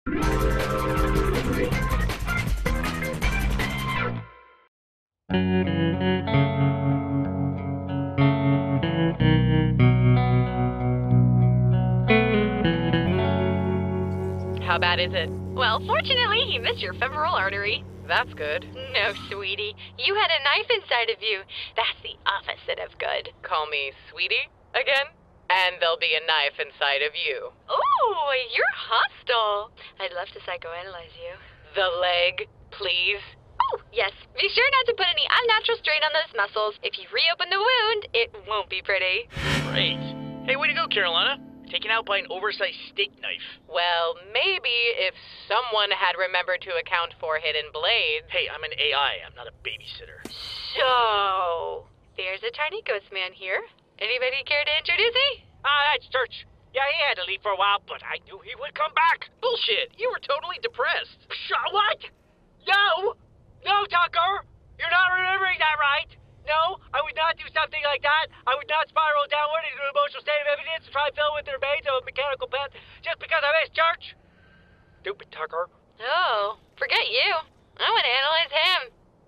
How bad is it? Well, fortunately, he missed your femoral artery. That's good. No, sweetie. You had a knife inside of you. That's the opposite of good. Call me sweetie again, and there'll be a knife inside of you. Ooh, you're hostile. I'd love to psychoanalyze you. The leg, please. Oh, yes. Be sure not to put any unnatural strain on those muscles. If you reopen the wound, it won't be pretty. Great. Hey, way to go, Carolina. Taken out by an oversized steak knife. Well, maybe if someone had remembered to account for hidden blades. Hey, I'm an AI. I'm not a babysitter. So, there's a tiny ghost man here. Anybody care to introduce me? That's Church. Yeah, he had to leave for a while, but I knew he would come back. Bullshit! You were totally depressed. What? No! No, Tucker! You're not remembering that right! No, I would not do something like that. I would not spiral downward into an emotional state of evidence and try to fill with the remains of a mechanical pet just because I missed church. Stupid Tucker. Oh, forget you. I want to analyze him.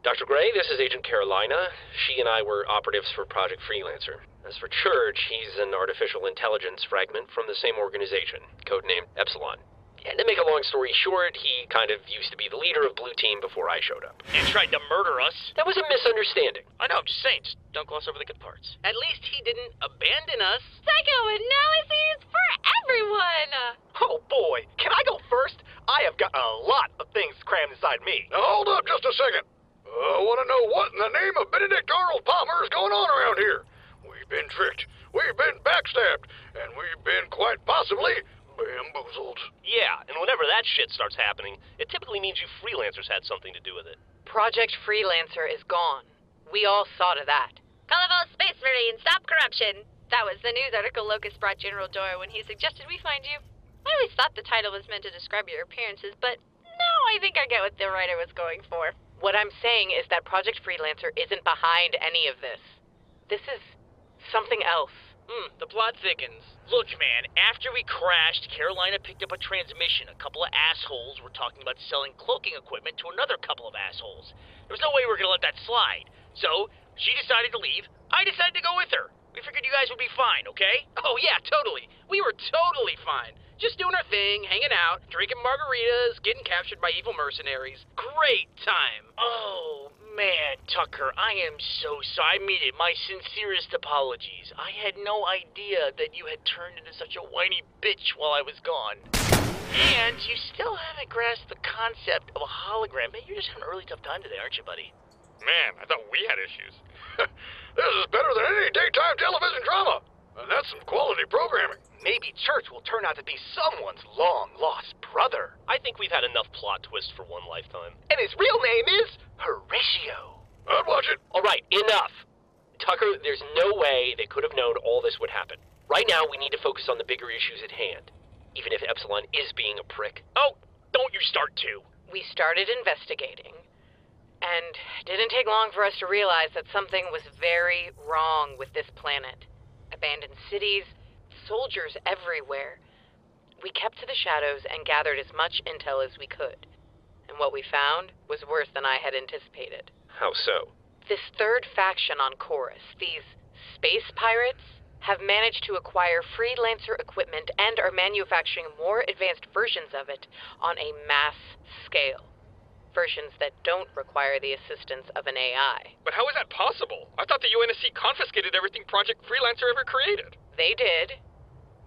Dr. Gray, this is Agent Carolina. She and I were operatives for Project Freelancer. As for Church, he's an artificial intelligence fragment from the same organization, codenamed Epsilon. And to make a long story short, he kind of used to be the leader of Blue Team before I showed up. And tried to murder us. That was a misunderstanding. I know, I'm just saying, just don't gloss over the good parts. At least he didn't abandon us. Psychoanalyses for everyone. Oh boy, can I go first? I have got a lot of things crammed inside me. Now hold up just a second. I want to know what in the name of Benedict Arnold Palmer is going on around here. We've been tricked, we've been backstabbed, and we've been quite possibly bamboozled. Yeah, and whenever that shit starts happening, it typically means you freelancers had something to do with it. Project Freelancer is gone. We all saw to that. Colorful Space Marine, stop corruption. That was the news article Locust brought General Dora when he suggested we find you. I always thought the title was meant to describe your appearances, but now I think I get what the writer was going for. What I'm saying is that Project Freelancer isn't behind any of this. This is something else. The plot thickens. Look, man, after we crashed, Carolina picked up a transmission. A couple of assholes were talking about selling cloaking equipment to another couple of assholes. There was no way we were going to let that slide. So, she decided to leave. I decided to go with her. We figured you guys would be fine, okay? Oh, yeah, totally. We were totally fine. Just doing our thing, hanging out, drinking margaritas, getting captured by evil mercenaries. Great time. Oh, man, Tucker, I am so sorry. I mean it. My sincerest apologies. I had no idea that you had turned into such a whiny bitch while I was gone. And you still haven't grasped the concept of a hologram. Man, you're just having a really tough time today, aren't you, buddy? Man, I thought we had issues. This is better than any daytime television drama. And that's some quality programming. Maybe Church will turn out to be someone's long-lost brother. I think we've had enough plot twists for one lifetime. And his real name is Horatio. I'd watch it. All right, enough. Tucker, there's no way they could have known all this would happen. Right now, we need to focus on the bigger issues at hand, even if Epsilon is being a prick. Oh, don't you start to. We started investigating, and it didn't take long for us to realize that something was very wrong with this planet. Abandoned cities, soldiers everywhere. We kept to the shadows and gathered as much intel as we could. And what we found was worse than I had anticipated. How so? This third faction on Chorus, these space pirates, have managed to acquire freelancer equipment and are manufacturing more advanced versions of it on a mass scale. Versions that don't require the assistance of an AI. But how is that possible? I thought the UNSC confiscated everything Project Freelancer ever created. They did,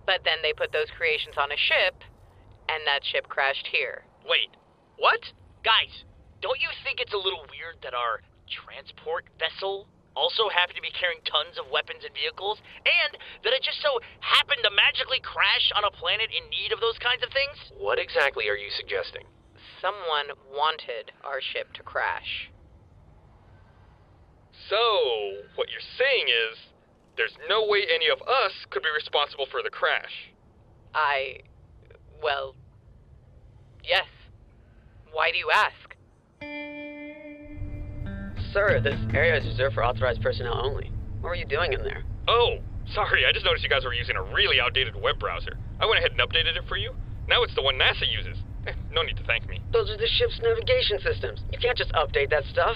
but then they put those creations on a ship, and that ship crashed here. Wait, what? Guys, don't you think it's a little weird that our transport vessel also happened to be carrying tons of weapons and vehicles, and that it just so happened to magically crash on a planet in need of those kinds of things? What exactly are you suggesting? Someone wanted our ship to crash. So, what you're saying is, there's no way any of us could be responsible for the crash. Well, yes. Why do you ask? Sir, this area is reserved for authorized personnel only. What were you doing in there? Oh, sorry, I just noticed you guys were using a really outdated web browser. I went ahead and updated it for you. Now it's the one NASA uses. No need to thank me. Those are the ship's navigation systems. You can't just update that stuff.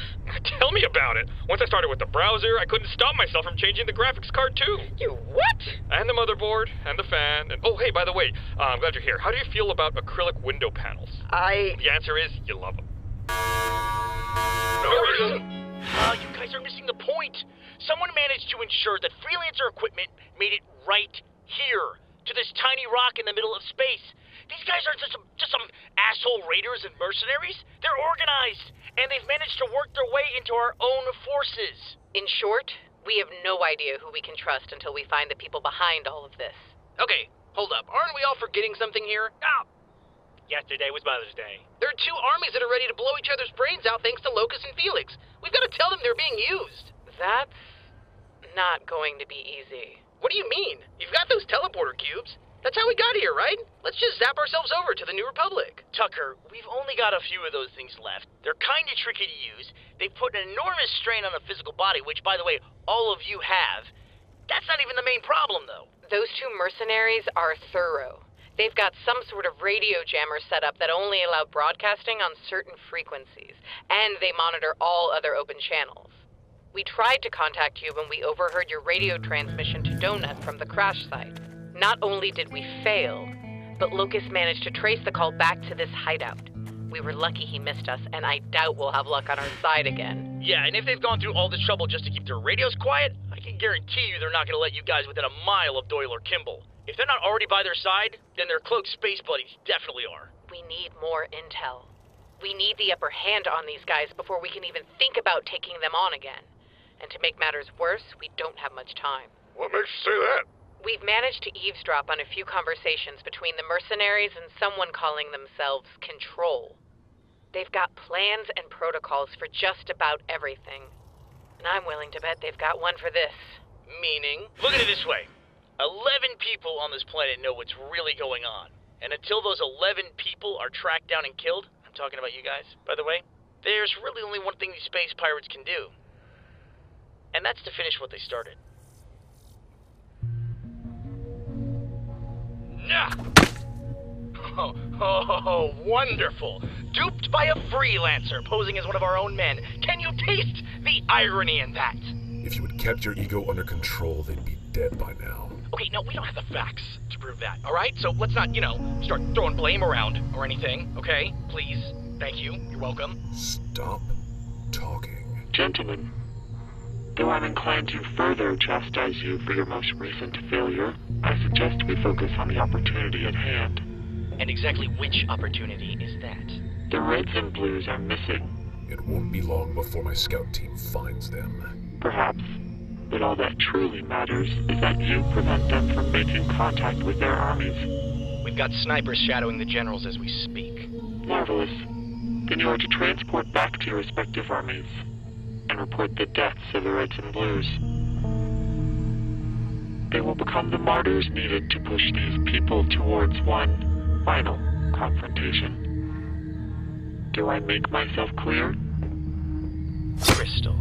Tell me about it. Once I started with the browser, I couldn't stop myself from changing the graphics card too. You what? And the motherboard, and the fan, and oh hey, by the way, I'm glad you're here. How do you feel about acrylic window panels? The answer is you love them. No reason. You guys are missing the point. Someone managed to ensure that freelancer equipment made it right here, to this tiny rock in the middle of space. These guys aren't just some asshole raiders and mercenaries. They're organized, and they've managed to work their way into our own forces. In short, we have no idea who we can trust until we find the people behind all of this. Okay, hold up. Aren't we all forgetting something here? Yesterday was Mother's Day. There are two armies that are ready to blow each other's brains out thanks to Locust and Felix. We've got to tell them they're being used. That's not going to be easy. What do you mean? You've got those teleporter cubes. That's how we got here, right? Let's just zap ourselves over to the New Republic. Tucker, we've only got a few of those things left. They're kind of tricky to use. They put an enormous strain on the physical body, which, by the way, all of you have. That's not even the main problem, though. Those two mercenaries are thorough. They've got some sort of radio jammer set up that only allow broadcasting on certain frequencies, and they monitor all other open channels. We tried to contact you when we overheard your radio transmission to Donut from the crash site. Not only did we fail, but Locust managed to trace the call back to this hideout. We were lucky he missed us, and I doubt we'll have luck on our side again. Yeah, and if they've gone through all this trouble just to keep their radios quiet, I can guarantee you they're not going to let you guys within a mile of Doyle or Kimball. If they're not already by their side, then their cloaked space buddies definitely are. We need more intel. We need the upper hand on these guys before we can even think about taking them on again. And to make matters worse, we don't have much time. What makes you say that? We've managed to eavesdrop on a few conversations between the mercenaries and someone calling themselves Control. They've got plans and protocols for just about everything. And I'm willing to bet they've got one for this. Meaning? Look at it this way. 11 people on this planet know what's really going on. And until those 11 people are tracked down and killed, I'm talking about you guys, by the way, there's really only one thing these space pirates can do. And that's to finish what they started. Nah. Oh, wonderful. Duped by a freelancer posing as one of our own men. Can you taste the irony in that? If you had kept your ego under control, they'd be dead by now. Okay, no, we don't have the facts to prove that, all right? So let's not, start throwing blame around or anything, okay? Please. Thank you. You're welcome. Stop talking. Gentlemen, though I'm inclined to further chastise you for your most recent failure, I suggest we focus on the opportunity at hand. And exactly which opportunity is that? The Reds and Blues are missing. It won't be long before my scout team finds them. Perhaps. But all that truly matters is that you prevent them from making contact with their armies. We've got snipers shadowing the generals as we speak. Marvelous. Then you are to transport back to your respective armies and report the deaths of the Reds and Blues. They will become the martyrs needed to push these people towards one final confrontation. Do I make myself clear? Crystal.